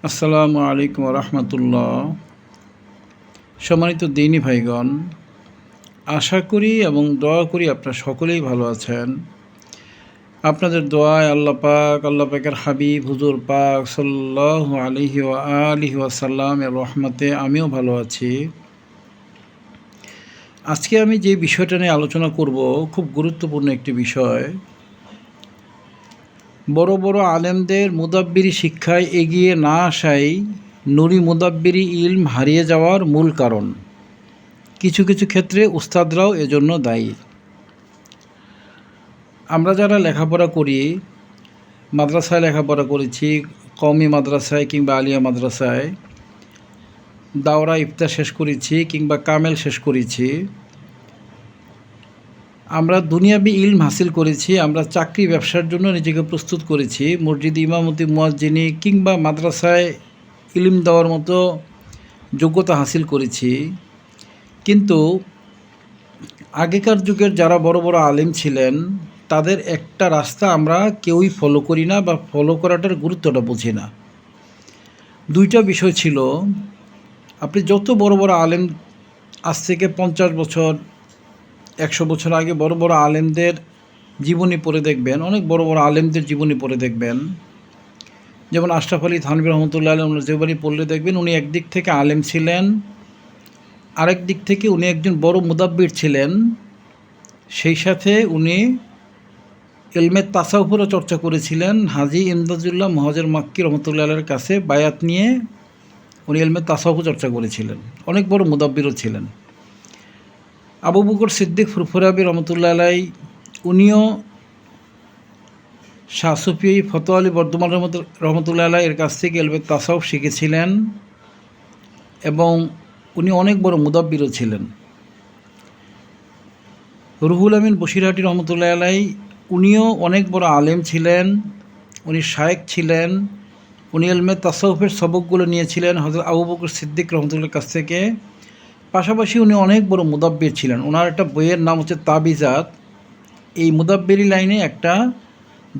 আসসালামু আলাইকুম রহমতুল্লাহ। সম্মানিত দিনী ভাইগণ, আশা করি এবং দোয়া করি আপনারা সকলেই ভালো আছেন। আপনাদের দোয়ায় আল্লাহ পাকের হাবিব হুজুর পাক সাল্লাল্লাহু আলাইহি ওয়া আলিহি ওয়াসাল্লাম এর রহমতে আমিও ভালো আছি। আজকে আমি যে বিষয়টা নিয়ে আলোচনা করব খুব গুরুত্বপূর্ণ একটি বিষয়। বড় বড় আলেমদের মুদাব্বিরি শিক্ষায় এগিয়ে না আসাই নুরি মুদাব্বিরি ইলম হারিয়ে যাওয়ার মূল কারণ। কিছু কিছু ক্ষেত্রে উস্তাদরাও এজন্য দায়ী। আমরা যারা লেখাপড়া করি, মাদ্রাসায় লেখাপড়া করেছি, কওমি মাদ্রাসায় কিংবা আলিয়া মাদ্রাসায়, দাওরা ইফতা শেষ করেছি কিংবা কামেল শেষ করেছি, আমরা দুনিয়াবি ইলম হাসিল করেছি, আমরা চাকরি ব্যবসার জন্য নিজেকে প্রস্তুত করেছি, মসজিদ ইমামতি মুয়াজ্জিনি কিংবা মাদ্রাসায় ইলম দেওয়ার মতো যোগ্যতা হাসিল করেছি। কিন্তু আগেকার যুগের যারা বড় বড় আলেম ছিলেন, তাদের একটা রাস্তা আমরা কেউই ফলো করি না বা ফলো করাটার গুরুত্বটা বুঝি না। দুইটা বিষয় ছিল। আপনি যত বড় বড় আলেম, আজ থেকে 50 বছর 100 বছর আগে বড় বড় আলেমদের জীবনী পড়ে দেখবেন, অনেক বড় বড় আলেমদের জীবনী পড়ে দেখবেন, যেমন আশরাফ আলী থানভী রহমতুল্লাহ আলাইহির জীবনী পড়লে দেখবেন উনি একদিক থেকে আলেম ছিলেন, আরেক দিক থেকে উনি একজন বড় মুদাব্বির ছিলেন। সেই সাথে উনি ইলমে তাসাউফেরও চর্চা করেছিলেন। হাজী ইমদাদুল্লাহ মুহাজির মাক্কি রহমতুল্লাহ আলাইহির কাছে বায়াত নিয়ে উনি ইলমে তাসাউফ চর্চা করেছিলেন। অনেক বড় মুদাব্বিরও ছিলেন। আবু বকর সিদ্দিক ফুরফুরাবি রহমতুল্লাহ আলাইহি, উনিও শাহ সুফি ফতোয়া আলী বর্ধমান রহমতুল্লাহ আলাইহির কাছ থেকে ইলমে তাসাউফ শিখেছিলেন এবং উনি অনেক বড় মুদাব্বিরও ছিলেন। রুহুল আমিন বশিরহাটি রহমতুল্লাহ আলাইহি, উনিও অনেক বড় আলেম ছিলেন, উনি শায়েখ ছিলেন। উনি ইলমে তাসাউফের সবকগুলো নিয়েছিলেন হযরত আবু বকর সিদ্দিক রহমতুল্লাহর কাছ থেকে। পাশাপাশি উনি অনেক বড় মুদাব্বির ছিলেন। ওনার একটা বইয়ের নাম হচ্ছে তাবিজাত। এই মুদাব্বিরি লাইনে একটা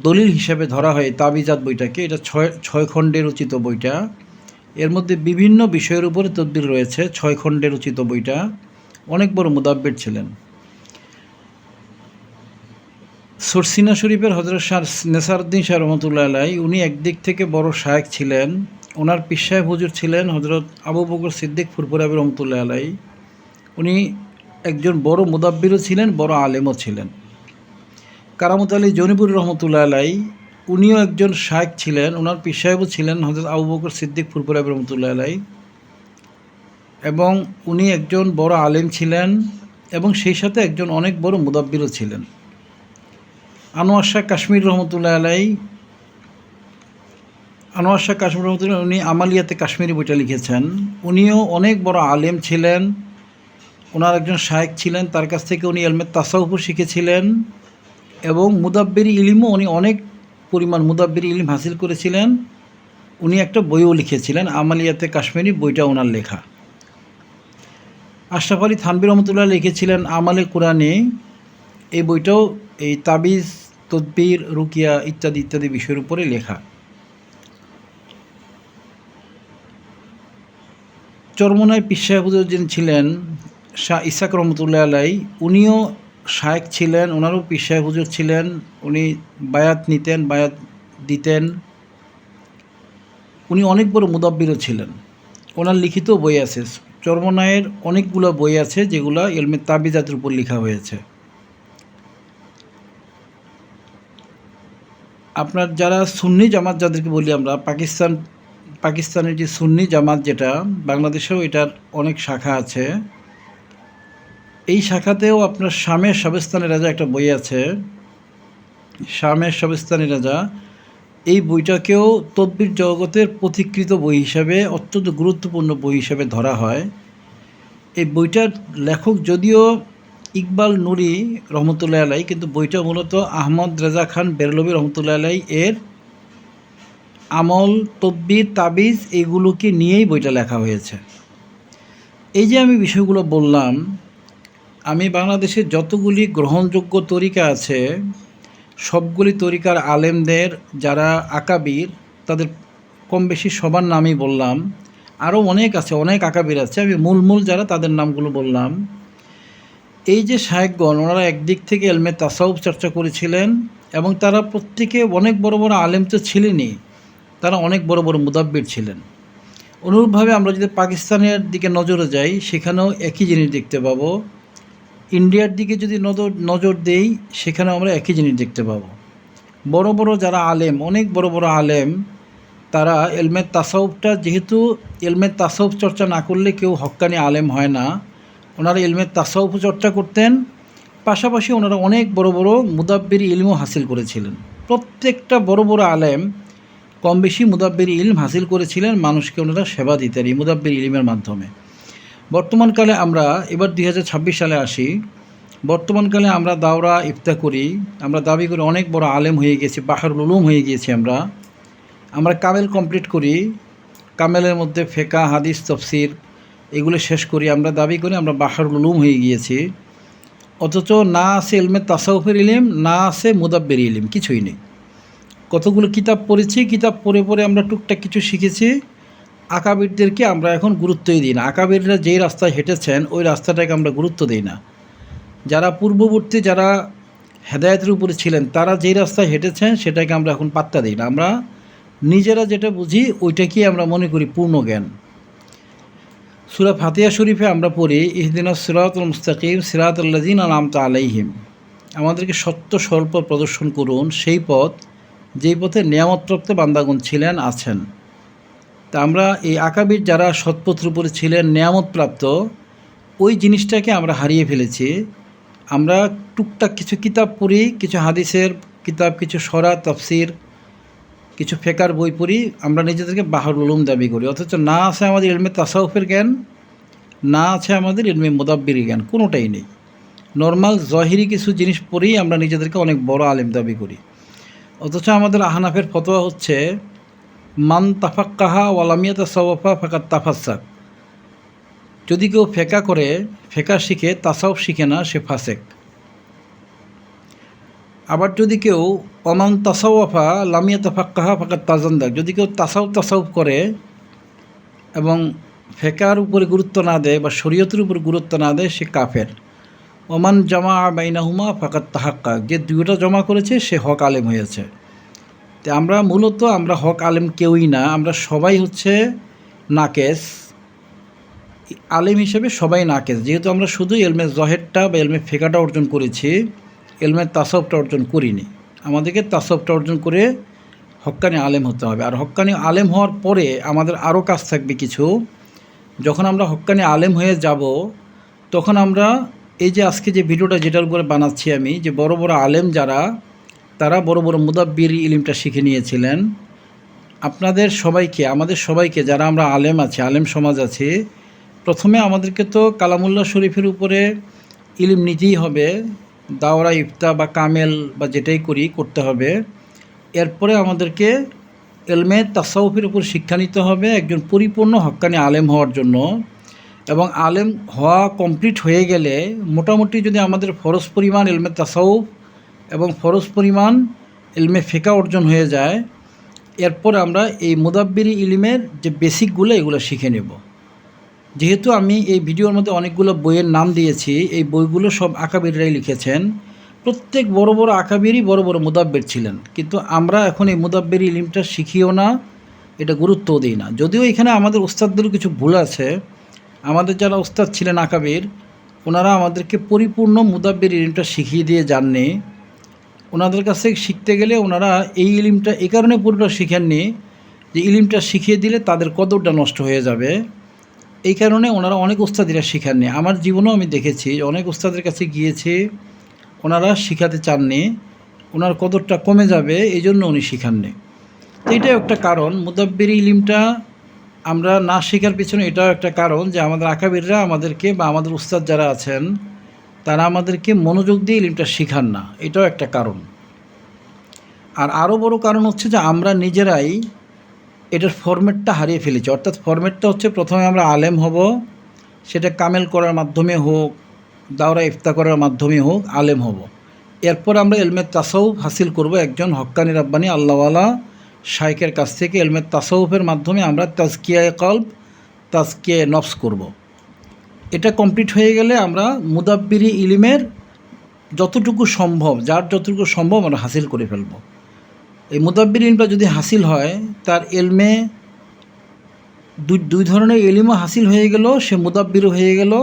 দলিল হিসাবে ধরা হয় তাবিজাত বইটাকে। এটা ছয় খণ্ডে রচিত বইটা। এর মধ্যে বিভিন্ন বিষয়ের উপরে তদবির রয়েছে। 6 খণ্ডে রচিত বইটা। অনেক বড় মুদাব্বির ছিলেন। সরসিনা শরীফের হযরত শাহ নেসারউদ্দিন শাহ রহমতুল্লাহ আলাইহি, উনি একদিক থেকে বড় শায়েখ ছিলেন। ওনার পীর সাহেব হুজুর ছিলেন হযরত আবু বকর সিদ্দিক ফুরফুরাবি রহমতুল্লাহ আলাইহি। উনি একজন বড় মুদাব্বিরও ছিলেন, বড় আলেমও ছিলেন। কারামত আলী জৌনপুরী রহমতুল্লাহ আলাইহি, উনিও একজন শায়েখ ছিলেন। ওনার পীর সাহেবও ছিলেন হযরত আবু বকর সিদ্দিক ফুরফুরাবি রহমতুল্লাহ আলাইহি এবং উনি একজন বড় আলেম ছিলেন এবং সেই সাথে একজন অনেক বড় মুদাব্বিরও ছিলেন। আনোয়ার শাহ কাশ্মীর রহমতুল্লাহ আলাইহি, আনোয়ার শাহ কাশ্মীর রহমতুল্লাহ, উনি আমালিয়াতে কাশ্মীরি বইটা লিখেছেন। উনিও অনেক বড় আলেম ছিলেন, ওনার একজন শায়েখ ছিলেন। তার কাছ থেকে উনি ইলমে তাসাউফও শিখেছিলেন এবং মুদাব্বিরি ইলমও উনি অনেক পরিমাণ মুদাব্বিরি ইলম হাসিল করেছিলেন। উনি একটা বইও লিখেছিলেন, আমালিয়াতে কাশ্মীরি, বইটা ওনার লেখা। আশরাফ আলী থানভী রহমতুল্লাহ লিখেছিলেন আমালে কোরআনে। এই বইটাও এই তাবিজ, তদবির, রুকিয়া ইত্যাদি ইত্যাদি বিষয়ের উপরে লেখা। চরমনায় পীর সাহেব হুজুর যিনি ছিলেন শাহ ইসাক রহমতুল্লাহ আলাইহি, উনিও শায়েখ ছিলেন, ওনারও পীর সাহেব হুজুর ছিলেন। উনি বায়াত নিতেন, বায়াত দিতেন। উনি অনেক বড় মুদাব্বিরও ছিলেন। ওনার লিখিত বই আছে। চরমনায়ের অনেকগুলো বই আছে যেগুলো ইলমে তাবিজাতের উপর লেখা হয়েছে। আপনার যারা সুন্নি জামাত যাদেরকে বলি আমরা, পাকিস্তানের যে সুন্নি জামাত, যেটা বাংলাদেশেও এটার অনেক শাখা আছে। এই শাখাতেও আপনার শামের শাবেস্তানি রাজা একটা বই আছে, শামের শাবেস্তানি রাজা। এই বইটাকেও তদবির জগতের পথিকৃত বই হিসাবে, অত্যন্ত গুরুত্বপূর্ণ বই হিসাবে ধরা হয়। এই বইটার লেখক যদিও ইকবাল নুরি রহমতুল্লাহ আলাইহি, কিন্তু বইটা মূলত আহমদ রেজা খান বেরলভী রহমতুল্লাহ আলাইহি এর আমল, তদবির, তাবিজ এইগুলোকে নিয়েই বইটা লেখা হয়েছে। এই যে আমি বিষয়গুলো বললাম, আমি বাংলাদেশের যতগুলি গ্রহণযোগ্য তরিকা আছে সবগুলি তরিকার আলেমদের যারা আকাবির, তাদের কম বেশি সবার নামই বললাম, আরও অনেক আছে, অনেক আকাবির আছে, আমি মূল যারা তাদের নামগুলো বললাম। এই যে শায়েখগণ, ওনারা একদিক থেকে এলমে তাসাউফ চর্চা করেছিলেন এবং তারা প্রত্যেকে অনেক বড় বড় আলেম তো ছিলেনই, তারা অনেক বড় বড় মুদাব্বির ছিলেন। অনুরূপভাবে আমরা যদি পাকিস্তানের দিকে নজরে যাই, সেখানেও একই জিনিস দেখতে পাবো। ইন্ডিয়ার দিকে যদি নজর দেই, সেখানেও আমরা একই জিনিস দেখতে পাবো। বড় বড় যারা আলেম, অনেক বড় বড় আলেম, তারা এলমে তাসাউফটা, যেহেতু এলমে তাসাউফ চর্চা না করলে কেউ হক্কানি আলেম হয় না, ওনারা এলমে তাসাউফ চর্চা করতেন, পাশাপাশি ওনারা অনেক বড় বড় মুদাব্বির ইলমও হাসিল করেছিলেন। প্রত্যেকটা বড় বড় আলেম কম বেশি মুদাব্বির ইলম হাসিল করেছিলেন, মানুষকে ওনারা সেবা দিতেন এই মুদাব্বির ইলমের মাধ্যমে। বর্তমানকালে আমরা এবার 2026 সালে আসি। বর্তমানকালে আমরা দাওরা ইফতা করি, আমরা দাবি করি অনেক বড় আলেম হয়ে গেছি, বাহরুল উলুম হয়ে গিয়েছি। আমরা কামেল কমপ্লিট করি, কামেলের মধ্যে ফেকা, হাদিস, তফসির এগুলো শেষ করি, আমরা দাবি করি আমরা বাহরুল উলুম হয়ে গিয়েছি। অথচ না আছে ইলমে তাসাউফের ইলিম, না আছে মুদাব্বির ইলিম, কিছুই নেই। কতগুলো কিতাব পড়েছি, কিতাব পড়ে পড়ে আমরা টুকটাক কিছু শিখেছি। আকাবিরদেরকে আমরা এখন গুরুত্বই দিই না। আকাবিররা যেই রাস্তায় হেঁটেছেন ওই রাস্তাটাকে আমরা গুরুত্ব দিই না। যারা পূর্ববর্তী, যারা হেদায়েতের উপরে ছিলেন, তারা যেই রাস্তায় হেঁটেছেন সেটাকে আমরা এখন পাত্তা দিই না। আমরা নিজেরা যেটা বুঝি ওইটাকেই আমরা মনে করি পূর্ণ জ্ঞান। সূরা ফাতিহা শরীফে আমরা পড়ি, ইহদিনাস সিরাতাল মুস্তাকিম সিরাতাল লাযিনা আনআমতা আলাইহিম, আমাদেরকে সত্য স্বল্প প্রদর্শন করুন সেই পথ, যেই পথে নিয়ামতপ্রাপ্ত বান্দাগণ ছিলেন, আছেন। তা আমরা এই আকাবির যারা সৎপথের উপরে ছিলেন, নিয়ামতপ্রাপ্ত, ওই জিনিসটাকে আমরা হারিয়ে ফেলেছি। আমরা টুকটাক কিছু কিতাব পড়ি, কিছু হাদিসের কিতাব, কিছু সরা, তাফসির, কিছু ফেকার বই পড়ি, আমরা নিজেদেরকে বাহরুল উলুম দাবি করি। অথচ না আছে আমাদের ইলমে তাসাউফের জ্ঞান, না আছে আমাদের ইলমে মুদাব্বির জ্ঞান, কোনোটাই নেই। নর্মাল জহিরি কিছু জিনিস পড়েই আমরা নিজেদেরকে অনেক বড় আলেম দাবি করি। অথচ আমাদের আহনাফের ফতোয়া হচ্ছে মান তাফাক্কাহা ওয়ালামিয়াতা সাওয়াফা ফাকাত তাফাসাক, যদি কেউ ফেকা করে, ফেকা শিখে, তাসাউফ শিখে না, সে ফাসেক। আবার যদি কেউ অমান তাসাওয়াফা লামিয়াতা ফাক্কাহা ফাকাত তাজান্দাক, যদি কেউ তাসাউফ করে এবং ফেকার উপরে গুরুত্ব না দেয় বা শরীয়তের উপর গুরুত্ব না দেয়, সে কাফের। ওমান জামা বাইনাহুমা ফাকাত তাহাক্কা, যে দুইটা জমা করেছে সে হক আলেম হয়েছে। তো আমরা মূলত আমরা হক আলেম কেউই না, আমরা সবাই হচ্ছে নাকেস। আলেম হিসেবে সবাই নাকেস, যেহেতু আমরা শুধু এলমে জহেরটা বা এলমে ফেকাটা অর্জন করেছি, এলমে তাসাউফটা অর্জন করিনি। আমাদেরকে তাসাউফটা অর্জন করে হক্কানি আলেম হতে হবে। আর হক্কানি আলেম হওয়ার পরে আমাদের আরও কাজ থাকবে কিছু। যখন আমরা হক্কানি আলেম হয়ে যাব, তখন আমরা এই যে আজকে যে ভিডিওটা যেটার উপরে বানাচ্ছি আমি, যে বড় বড় আলেম যারা, তারা বড় বড় মুদাব্বির ইলিমটা শিখে নিয়েছিলেন। আপনাদের সবাইকে, আমাদের সবাইকে, যারা আমরা আলেম আছি, আলেম সমাজ আছে, প্রথমে আমাদেরকে তো কালামুল্লাহ শরীফের উপরে ইলিম নিতেই হবে, দাওরা ইফতা বা কামেল বা যেটাই করি করতে হবে। এরপরে আমাদেরকে এলমে তাসাউফের উপর শিক্ষা নিতে হবে একজন পরিপূর্ণ হক্কানি আলেম হওয়ার জন্য। এবং আলেম হওয়া কমপ্লিট হয়ে গেলে মোটামুটি যদি আমাদের ফরজ পরিমাণ এলমে তাসাউফ এবং ফরজ পরিমাণ এলমে ফেকা অর্জন হয়ে যায়, এরপর আমরা এই মুদাব্বিরি ইলিমের যে বেসিকগুলো এগুলো শিখে নেব। যেহেতু আমি এই ভিডিওর মধ্যে অনেকগুলো বইয়ের নাম দিয়েছি, এই বইগুলো সব আকাবিররাই লিখেছেন। প্রত্যেক বড় বড় আকাবিরই বড় বড় মুদাব্বির ছিলেন, কিন্তু আমরা এখন এই মুদাব্বিরি ইলিমটা শিখিও না, এটা গুরুত্বও দিই না। যদিও এখানে আমাদের উস্তাদদেরও কিছু ভুল আছে। আমাদের যারা উস্তাদ ছিলেন আকাবির, ওনারা আমাদেরকে পরিপূর্ণ মুদাব্বির ইলিমটা শিখিয়ে দিয়ে যাননি। ওনাদের কাছে শিখতে গেলে ওনারা এই ইলিমটা এই কারণে পুরোটা শিখেননি যে ইলিমটা শিখিয়ে দিলে তাদের কদরটা নষ্ট হয়ে যাবে, এই কারণে ওনারা অনেক উস্তাদিরা শিখাননি। আমার জীবনেও আমি দেখেছি অনেক উস্তাদের কাছে গিয়েছি, ওনারা শিখাতে চাননি, ওনার কদরটা কমে যাবে, এই জন্য উনি শিখাননি। তো এটাও একটা কারণ, মুদাব্বির ইলিমটা আমরা না শেখার পিছনে এটাও একটা কারণ যে আমাদের আকাবিররা আমাদেরকে বা আমাদের উস্তাদ যারা আছেন তারা আমাদেরকে মনোযোগ দিয়ে ইলিমটা শিখান না, এটাও একটা কারণ। আর আরও বড় কারণ হচ্ছে যে আমরা নিজেরাই এটার ফরম্যাটটা হারিয়ে ফেলেছি। অর্থাৎ ফরম্যাটটা হচ্ছে প্রথমে আমরা আলেম হব, সেটা কামেল করার মাধ্যমে হোক, দাওরা ইফতা করার মাধ্যমে হোক, আলেম হব। এরপর আমরা এলমে তাসাউফ হাসিল করব, একজন হক্কানি রাব্বানি আল্লাহওয়ালা শাইখের কাছ থেকে ইলমে তাসাউফের মাধ্যমে আমরা তাজকিয়ায়ে কলব, তাজকিয়ায়ে নফস করব। এটা কমপ্লিট হয়ে গেলে আমরা মুদাব্বিরি ইলমের যতটুকু সম্ভব, যার যতটুকু সম্ভব আমরা হাসিল করে ফেলব। এই মুদাব্বির ইলমটা যদি হাসিল হয়, তার এলমে দুই ধরনের এলিমও হাসিল হয়ে গেল, সে মুদাব্বিরও হয়ে গেল।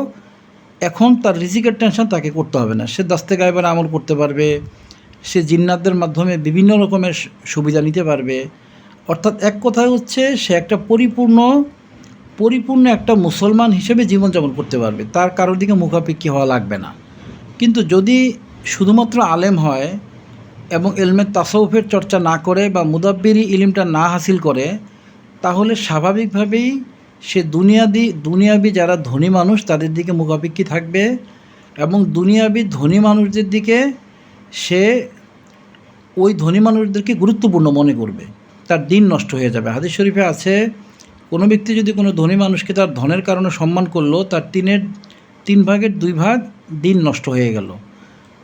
এখন তার রিজিকের টেনশন তাকে করতে হবে না, সে দাস্তে গায়েবের আমল করতে পারবে, সে জিন্নাতদের মাধ্যমে বিভিন্ন রকমের সুবিধা নিতে পারবে। অর্থাৎ এক কথায় হচ্ছে সে একটা পরিপূর্ণ একটা মুসলমান হিসেবে জীবনযাপন করতে পারবে, তার কারোর দিকে মুখাপেক্ষী হওয়া লাগবে না। কিন্তু যদি শুধুমাত্র আলেম হয় এবং ইলমে তাসাউফের চর্চা না করে বা মুদাব্বিরি ইলমটা না হাসিল করে, তাহলে স্বাভাবিকভাবেই সে দুনিয়াবি যারা ধনী মানুষ তাদের দিকে মুখাপেক্ষী থাকবে এবং দুনিয়াবি ধনী মানুষদের দিকে সে ওই ধনী মানুষদেরকে গুরুত্বপূর্ণ মনে করবে, তার দিন নষ্ট হয়ে যাবে। হাদিস শরীফে আছে, কোনো ব্যক্তি যদি কোনো ধনী মানুষকে তার ধনের কারণে সম্মান করলো, তার 3/2 ভাগ দিন নষ্ট হয়ে গেল।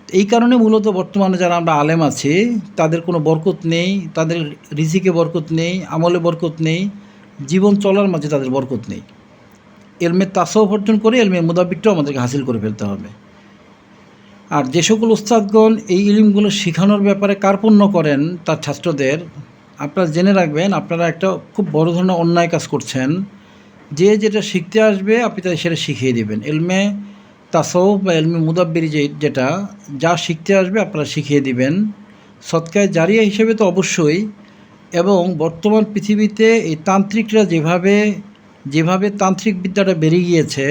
এই কারণে মূলত বর্তমানে যারা আমরা আলেম আছি তাদের কোনো বরকত নেই, তাদের রিজিকে বরকত নেই, আমলে বরকত নেই, জীবন চলার মাঝে তাদের বরকত নেই। ইলমে তাসাউফ অর্জন করে ইলমে মুদাব্বিরটাও আমাদেরকে হাসিল করে ফেলতে হবে। আর যে সকল উস্তাদগণ এই ইলমগুলো শেখানোর ব্যাপারে কার্পণ্য করেন তার ছাত্রদের, আপনারা জেনে রাখবেন আপনারা একটা খুব বড় ধরনের অন্যায় কাজ করছেন। যে যেটা শিখতে আসবে আপনি তাদের সেটা শিখিয়ে দেবেন। ইলমে তাসাউফ বা ইলমে মুদাব্বির যা শিখতে আসবে আপনারা শিখিয়ে দিবেন, সদকায়ে জারিয়া হিসেবে তো অবশ্যই। এবং বর্তমান পৃথিবীতে এই তান্ত্রিকরা যেভাবে তান্ত্রিক বিদ্যাটা বেড়ে গিয়েছে,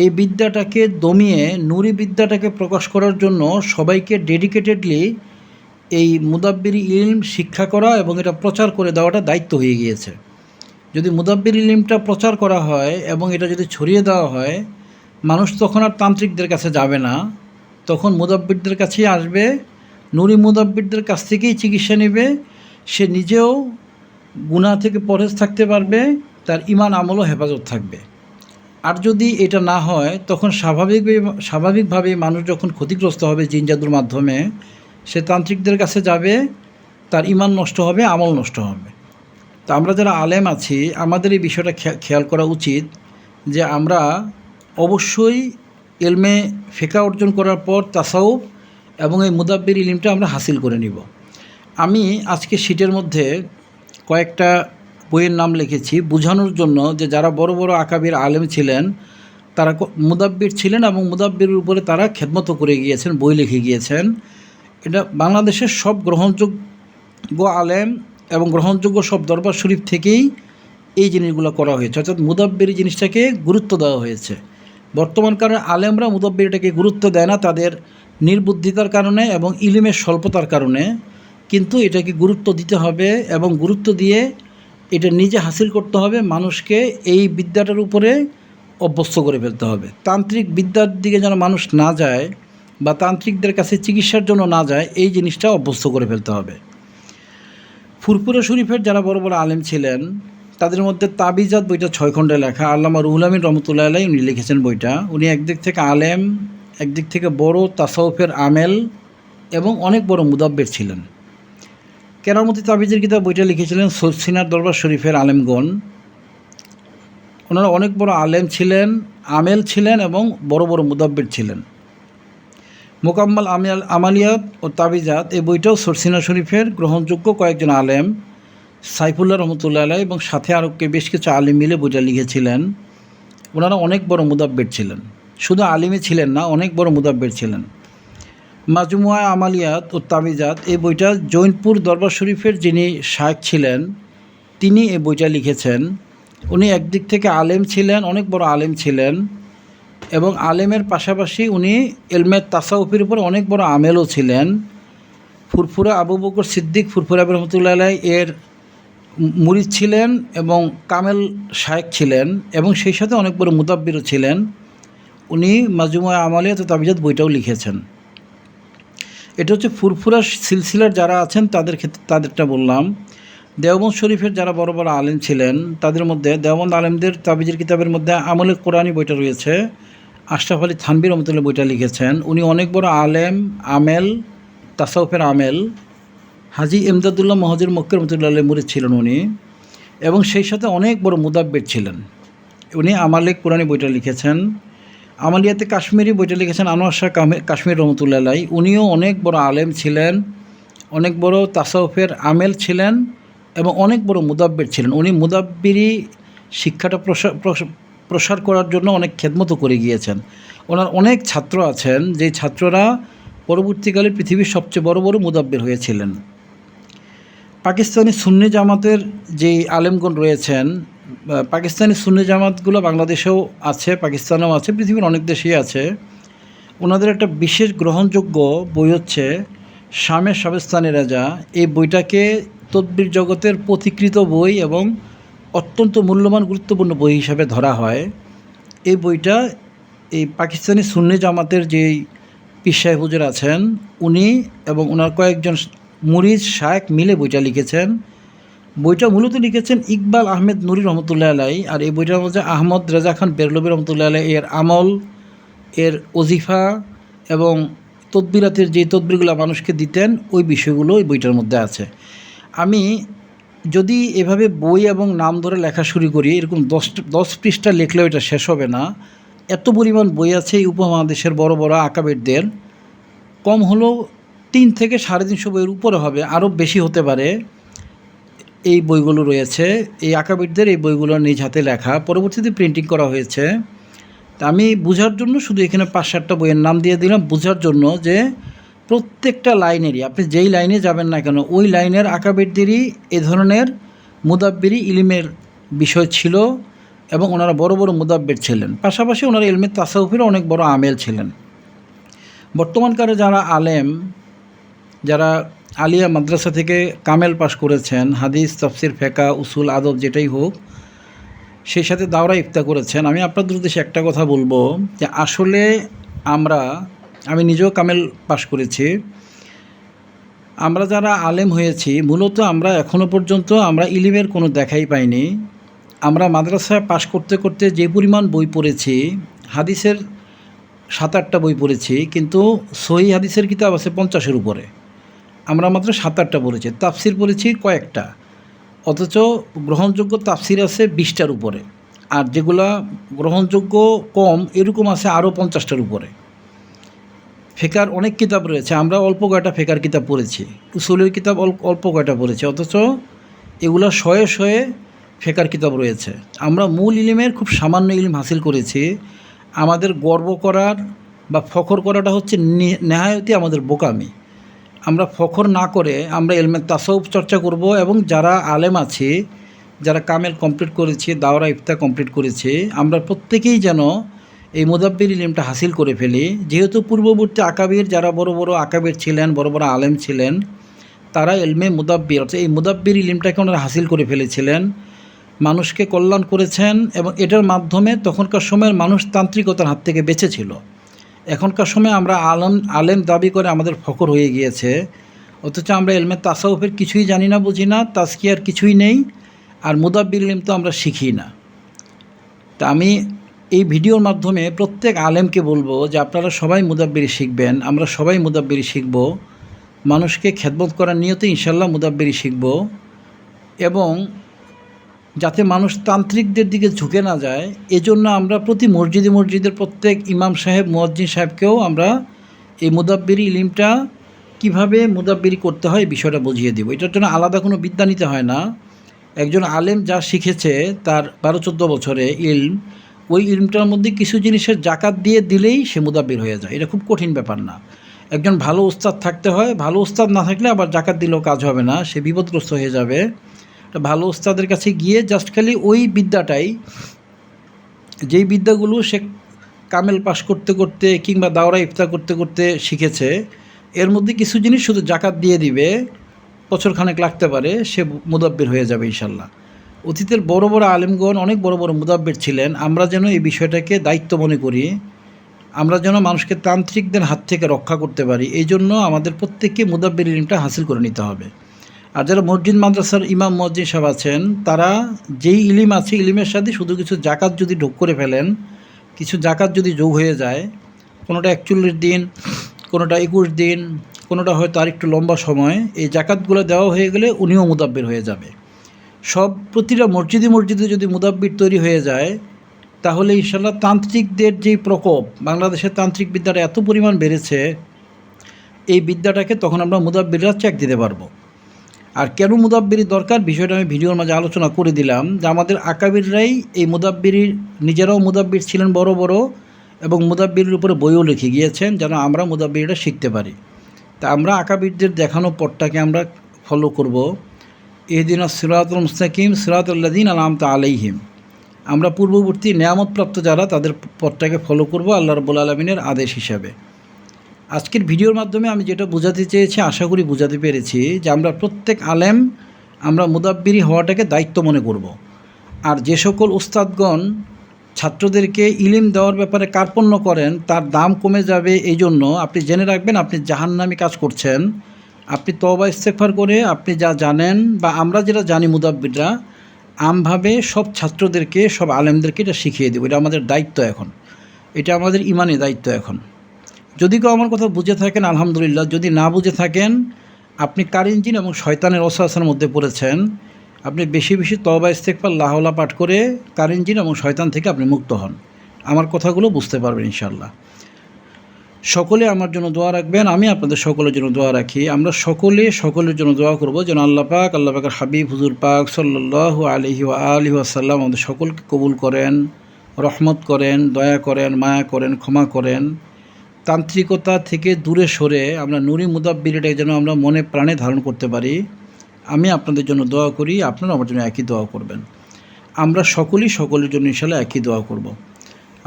এই বিদ্যাটাকে দমিয়ে নুরি বিদ্যাটাকে প্রকাশ করার জন্য সবাইকে ডেডিকেটেডলি এই মুদাব্বির ইলম শিক্ষা করা এবং এটা প্রচার করে দেওয়াটা দায়িত্ব হয়ে গিয়েছে। যদি মুদাব্বির ইলমটা প্রচার করা হয় এবং এটা যদি ছড়িয়ে দেওয়া হয়, মানুষ তখন আর তান্ত্রিকদের কাছে যাবে না, তখন মুদাব্বিরদের কাছেই আসবে, নুরি মুদাব্বিরদের কাছ থেকেই চিকিৎসা নেবে, সে নিজেও গুনাহ থেকে পরহেজ থাকতে পারবে, তার ঈমান আমলও হেফাজত থাকবে। আর যদি এটা না হয়, তখন স্বাভাবিকভাবেই মানুষ যখন ক্ষতিগ্রস্ত হবে জিন জাদুর মাধ্যমে, সে তান্ত্রিকদের কাছে যাবে, তার ঈমান নষ্ট হবে, আমল নষ্ট হবে। তা আমরা যারা আলেম আছি আমাদের এই বিষয়টা খেয়াল করা উচিত যে আমরা অবশ্যই ইলমে ফিকা অর্জন করার পর তাসাউফ এবং এই মুদাব্বির ইলমটা আমরা হাসিল করে নিব। আমি আজকে শীটের মধ্যে কয়েকটা বইয়ের নাম লিখেছি বোঝানোর জন্য যে যারা বড় বড় আকাবির আলেম ছিলেন তারা মুদাব্বির ছিলেন এবং মুদাব্বিরের উপরে তারা খেদমত করে গিয়েছেন, বই লিখে গিয়েছেন। এটা বাংলাদেশের সব গ্রহণযোগ্য আলেম এবং গ্রহণযোগ্য সব দরবার শরীফ থেকেই এই জিনিসগুলো করা হয়েছে, অর্থাৎ মুদাব্বির জিনিসটাকে গুরুত্ব দেওয়া হয়েছে। বর্তমানকার আলেমরা মুদাব্বিরটাকে গুরুত্ব দেয় না তাদের নির্বুদ্ধিতার কারণে এবং ইলমের স্বল্পতার কারণে, কিন্তু এটাকে গুরুত্ব দিতে হবে এবং গুরুত্ব দিয়ে এটা নিজে হাসিল করতে হবে, মানুষকে এই বিদ্যাটার উপরে অভ্যস্ত করে ফেলতে হবে। তান্ত্রিক বিদ্যার দিকে যেন মানুষ না যায় বা তান্ত্রিকদের কাছে চিকিৎসার জন্য না যায়, এই জিনিসটা অভ্যস্ত করে ফেলতে হবে। ফুরফুরা শরীফের যারা বড় বড় আলেম ছিলেন তাদের মধ্যে তাবিজাত বইটা 6 খণ্ডে লেখা, আল্লামা রুহুল আমিন রহমতুল্লাহ আলাইহি উনি লিখেছেন বইটা। উনি একদিক থেকে আলেম, একদিক থেকে বড় তাসাউফের আমেল এবং অনেক বড় মুদাব্বির ছিলেন। কেরামতি তাবিজের কিতাব বইটা লিখেছিলেন সিনার দরবার শরীফের আলেমগণ। ওনারা অনেক বড় আলেম ছিলেন, আমেল ছিলেন এবং বড় বড় মুদাব্বির ছিলেন। মোকাম্মাল আমালিয়াত ও তাবিজাত এই বইটাও সরসিনা শরীফের গ্রহণযোগ্য কয়েকজন আলেম, সাইফুল্লাহ রহমতুল্লাহ আলাইহি এবং সাথে আরও বেশ কিছু আলিম মিলে বইটা লিখেছিলেন। ওনারা অনেক বড় মুদাব্বির ছিলেন, শুধু আলিমই ছিলেন না, অনেক বড় মুদাব্বির ছিলেন। মাজমুয়া আমালিয়াত ও তাবিজাত এই বইটা জৈনপুর দরবার শরীফের যিনি শায়েখ ছিলেন তিনি এই বইটা লিখেছেন। উনি একদিক থেকে আলেম ছিলেন, অনেক বড় আলেম ছিলেন এবং আলেমের পাশাপাশি উনি ইলমে তাসাউফের উপর অনেক বড় আমেলও ছিলেন। ফুরফুরা আবু বকর সিদ্দিক ফুরফুরা রহমতুল্লাহ আলাইহি এর মুরিদ ছিলেন এবং কামেল শায়েখ ছিলেন এবং সেই সাথে অনেক বড় মুদাব্বিরও ছিলেন। উনি মাজমুয়া আমালিয়াত ও তাবিজাত বইটাও লিখেছেন। এটা হচ্ছে ফুরফুরা সিলসিলার যারা আছেন তাদের ক্ষেত্রে তাদেরটা বললাম। দেওবন্দ শরীফের যারা বড় বড় আলেম ছিলেন তাদের মধ্যে দেওবন্দ আলেমদের তাবিজের কিতাবের মধ্যে আমলে কোরআনী বইটা রয়েছে, আশরাফ আলী থানভী রহমতুল্লাহ বইটা লিখেছেন। উনি অনেক বড় আলেম, আমেল, তাসাউফের আমেল হাজী এমদাদুল্লাহ মহাজির মক্কি রহমতুল্লাহ আলাইহি মুরিদ ছিলেন উনি, এবং সেই সাথে অনেক বড় মুদাব্বির ছিলেন। উনি আমালেক কুরআনী বইটা লিখেছেন। আমালিয়াতে কাশ্মীরি বইটা লিখেছেন আনোয়ার শাহ কাশ্মীর রহমতুল্লাহ আলাইহি। উনিও অনেক বড় আলেম ছিলেন, অনেক বড় তাসাউফের আমেল ছিলেন এবং অনেক বড় মুদাব্বির ছিলেন। উনি মুদাব্বিরি শিক্ষাটা প্রসার করার জন্য অনেক খেদমতও করে গিয়েছেন। ওনার অনেক ছাত্র আছেন, যেই ছাত্ররা পরবর্তীকালে পৃথিবীর সবচেয়ে বড় বড় মুদাব্বির হয়েছিলেন। পাকিস্তানি সুন্নি জামাতের যেই আলেমগণ রয়েছেন, পাকিস্তানি সুন্নি জামাতগুলো বাংলাদেশেও আছে, পাকিস্তানেও আছে, পৃথিবীর অনেক দেশেই আছে। ওনাদের একটা বিশেষ গ্রহণযোগ্য বই হচ্ছে শামে শাবেস্তানি রাজা। এই বইটাকে তদবির জগতের পথিকৃত বই এবং অত্যন্ত মূল্যবান গুরুত্বপূর্ণ বই হিসাবে ধরা হয়। এই বইটা এই পাকিস্তানি সুন্নি জামাতের যেই পীর সাহেব হুজুর আছেন উনি এবং ওনার কয়েকজন মুরিদ শায়েখ মিলে বইটা লিখেছেন। বইটা মূলত লিখেছেন ইকবাল আহমেদ নুরি রহমতুল্লাহ আলাইহি। আর এই বইটার মধ্যে আহমদ রেজা খান বেরলভী রহমতুল্লাহ আলাইহি এর আমল, এর ওজিফা এবং তদবিরাতের যে তদবিরগুলো মানুষকে দিতেন ওই বিষয়গুলো ওই বইটার মধ্যে আছে। আমি যদি এভাবে বই এবং নাম ধরে লেখা শুরু করি, এরকম 10 পৃষ্ঠা লিখলেও এটা শেষ হবে না। এত পরিমাণ বই আছে এই উপমহাদেশের বড় বড় আকাবেরদের, কম হলেও 3 থেকে 350 বইয়ের উপরে হবে, আরও বেশি হতে পারে। এই বইগুলো রয়েছে, এই আকাবিরদের এই বইগুলো নিজ হাতে লেখা, পরবর্তীতে প্রিন্টিং করা হয়েছে। তা আমি বোঝার জন্য শুধু এখানে 5-7টা বইয়ের নাম দিয়ে দিলাম, বোঝার জন্য যে প্রত্যেকটা লাইনেরই, আপনি যেই লাইনে যাবেন না কেন ওই লাইনের আকাবিরদেরই এ ধরনের মুদাব্বিরি ইলমের বিষয় ছিল এবং ওনারা বড় বড় মুদাব্বির ছিলেন। পাশাপাশি ওনারা ইলমে তাসাউফেরও অনেক বড় আমেল ছিলেন। বর্তমানকালে যারা আলেম, যারা আলিয়া মাদ্রাসা থেকে কামেল পাশ করেছেন, হাদিস, তাফসির, ফিকহ, উসুল, আদব যেটাই হোক, সেই সাথে দাওরা ইফতা করেছেন, আমি আপনাদের উদ্দেশ্যে একটা কথা বলবো যে আসলে আমি নিজেও কামেল পাশ করেছি। আমরা যারা আলেম হয়েছি মূলত আমরা এখনও পর্যন্ত আমরা ইলমের কোনো দেখাই পাইনি। আমরা মাদ্রাসায় পাশ করতে করতে যে পরিমাণ বই পড়েছি, হাদিসের 7-8টা বই পড়েছি, কিন্তু সহিহ হাদিসের কিতাব আছে 50-এর উপরে, আমরা মাত্র 7-8টা পড়েছি। তাফসির পড়েছি কয়েকটা, অথচ গ্রহণযোগ্য তাফসির আছে 20টার উপরে, আর যেগুলা গ্রহণযোগ্য কম এরকম আছে আরও 50টার উপরে। ফিকার অনেক কিতাব রয়েছে, আমরা অল্প কয়টা ফিকার কিতাব পড়েছি, উসুলের কিতাব অল্প কয়টা পড়েছি, অথচ এগুলো শয়ে শয়ে ফিকার কিতাব রয়েছে। আমরা মূল ইলমের খুব সামান্য ইলম হাসিল করেছি। আমাদের গর্ব করার বা ফখর করাটা হচ্ছে নেহায়তি আমাদের বোকামি। আমরা ফখর না করে আমরা ইলমে তাসাউফ চর্চা করব, এবং যারা আলেম আছি, যারা কামেল কমপ্লিট করেছি, দাওরা ইফতা কমপ্লিট করেছি, আমরা প্রত্যেকেই যেন এই মুদাব্বির ইলমটা হাসিল করে ফেলি। যেহেতু পূর্ববর্তী আকাবির যারা বড় বড় আকাবির ছিলেন, বড় বড় আলেম ছিলেন, তারা ইলমে মুদাব্বির অর্থাৎ এই মুদাব্বির ইলমটাকে ওনারা হাসিল করে ফেলেছিলেন, মানুষকে কল্যাণ করেছেন, এবং এটার মাধ্যমে তখনকার সময়ের মানুষ তান্ত্রিকতার হাত থেকে বেঁচে ছিল। এখনকার সময় আমরা আলেম দাবি করে আমাদের ফখর হয়ে গিয়েছে, অথচ আমরা ইলমে তাসাউফের কিছুই জানি না, বুঝি না, তাজকিয়ার কিছুই নেই, আর মুদাব্বির ইলম তো আমরা শিখি না। তা আমি এই ভিডিওর মাধ্যমে প্রত্যেক আলেমকে বলবো যে আপনারা সবাই মুদাব্বিরি শিখবেন, আমরা সবাই মুদাব্বিরি শিখব, মানুষকে খেদমত করার নিয়তে ইনশাল্লাহ মুদাব্বিরি শিখব, এবং যাতে মানুষ তান্ত্রিকদের দিকে ঝুঁকে না যায় এজন্য আমরা প্রতি মসজিদের প্রত্যেক ইমাম সাহেব, মুয়াজ্জিন সাহেবকেও আমরা এই মুদাব্বিরি ইলমটা কীভাবে মুদাব্বিরি করতে হয় বিষয়টা বুঝিয়ে দেব। এটার জন্য আলাদা কোনো বিদ্যা নিতে হয় না। একজন আলেম যা শিখেছে তার 12-14 বছরে ইলম, ওই ইলমটার মধ্যে কিছু জিনিসের জাকাত দিয়ে দিলেই সে মুদাব্বির হয়ে যায়। এটা খুব কঠিন ব্যাপার না। একজন ভালো উস্তাদ থাকতে হয়, ভালো উস্তাদ না থাকলে আবার জাকাত দিলেও কাজ হবে না, সে বিপদগ্রস্ত হয়ে যাবে। ভালো উস্তাদের কাছে গিয়ে জাস্ট খালি ওই বিদ্যাটাই, যেই বিদ্যাগুলো সে কামেল পাশ করতে করতে কিংবা দাওরা ইফতা করতে করতে শিখেছে, এর মধ্যে কিছু জিনিস শুধু জাকাত দিয়ে দিবে, বছরখানেক লাগতে পারে, সে মুদাব্বির হয়ে যাবে ইনশাল্লাহ। অতীতের বড় বড় আলেমগণ অনেক বড় বড় মুদাব্বির ছিলেন। আমরা যেন এই বিষয়টাকে দায়িত্ব মনে করি, আমরা যেন মানুষকে তান্ত্রিকদের হাত থেকে রক্ষা করতে পারি, এই জন্য আমাদের প্রত্যেককে মুদাব্বির ইলমটা হাসিল করে নিতে হবে। আর যারা মসজিদ মাদ্রাসার ইমাম মুয়াজ্জিন সাহেব আছেন, তারা যেই ইলিম আছে ইলিমের সাথে শুধু কিছু জাকাত যদি ঢোক করে ফেলেন, কিছু জাকাত যদি যোগ হয়ে যায়, কোনোটা 41 দিন, কোনোটা 21 দিন, কোনোটা হয়তো আর একটু লম্বা সময়, এই জাকাতগুলো দেওয়া হয়ে গেলে উনিও মুদাব্বির হয়ে যাবে। প্রতিটা মসজিদে যদি মুদাব্বির তৈরি হয়ে যায়, তাহলে ইনশাল্লাহ তান্ত্রিকদের যেই প্রকোপ, বাংলাদেশের তান্ত্রিক বিদ্যাটা এত পরিমাণ বেড়েছে, এই বিদ্যাটাকে তখন আমরা মুদাব্বিররা চেক দিতে পারবো। আর কেন মুদাব্বিরি দরকার বিষয়টা আমি ভিডিওর মাঝে আলোচনা করে দিলাম, যে আমাদের আকাবিররাই এই মুদাব্বিরির, নিজেরাও মুদাব্বির ছিলেন বড় বড়, এবং মুদাব্বিরের উপরে বইও লিখে গিয়েছেন যেন আমরা মুদাব্বিরটা শিখতে পারি। তা আমরা আকাবিরদের দেখানো পথটাকে আমরা ফলো করব। ইহদিনাস সিরাতুল মুস্তাকিম সিরাতুল্লাযীনা আনআমতা আলাইহিম, আমরা পূর্ববর্তী নেয়ামতপ্রাপ্ত যারা, তাদের পথটাকে ফলো করব আল্লাহ রাব্বুল আলামিনের আদেশ হিসাবে। আজকের ভিডিওর মাধ্যমে আমি যেটা বোঝাতে চেয়েছি, আশা করি বোঝাতে পেরেছি, যে আমরা প্রত্যেক আলেম আমরা মুদাব্বিরি হওয়াটাকে দায়িত্ব মনে করব। আর যে সকল উস্তাদগণ ছাত্রদেরকে ইলম দেওয়ার ব্যাপারে কার্পণ্য করেন, তার দাম কমে যাবে। এই জন্য আপনি জেনে রাখবেন, আপনি জাহান্নামী কাজ করছেন। আপনি তওবা ইস্তেগফার করে আপনি যা জানেন, বা আমরা যেটা জানি মুদাব্বিররা, আমভাবে সব ছাত্রদেরকে, সব আলেমদেরকে এটা শিখিয়ে দেবো। এটা আমাদের দায়িত্ব এখন, এটা আমাদের ইমানি দায়িত্ব এখন। যদি কেউ আমার কথা বুঝে থাকেন আলহামদুলিল্লাহ, যদি না বুঝে থাকেন, আপনি কারিনজিন এবং শয়তানের ওয়াসওয়াসার মধ্যে পড়েছেন। আপনি বেশি বেশি তওবা ইস্তেগফার লা হাওলা পাঠ করে কারিনজিন এবং শয়তান থেকে আপনি মুক্ত হন। আমার কথাগুলো বুঝতে পারবেন ইনশাআল্লাহ। সকলে আমার জন্য দোয়া রাখবেন, আমি আপনাদের সকলের জন্য দোয়া রাখি। আমরা সকলের জন্য দোয়া করব যেন আল্লাহ পাকের হাবিব হুজুর পাক সাল্লাল্লাহু আলাইহি ওয়া আলিহি ওয়াসাল্লাম আমাদের সকলকে কবুল করেন, রহমত করেন, দয়া করেন, মায়া করেন, ক্ষমা করেন। তান্ত্রিকতা থেকে দূরে সরে আমরা নুরি মুদাব্বিরটাকে যেন আমরা মনে প্রাণে ধারণ করতে পারি। আমি আপনাদের জন্য দোয়া করি, আপনারা আমার জন্য একই দোয়া করবেন। আমরা সকলের জন্য ইনশাআল্লাহ একই দোয়া করব।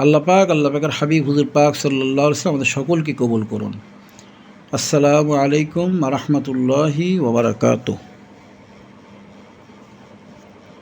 আল্লাহ পাকের হাবিব হুজুর পাক সাল্লাল্লাহু আলাইহি ওয়াসাল্লাম আমাদের সকলকে কবুল করুন। আসসালামু আলাইকুম ওয়া রাহমাতুল্লাহি ওয়া বারাকাতুহু।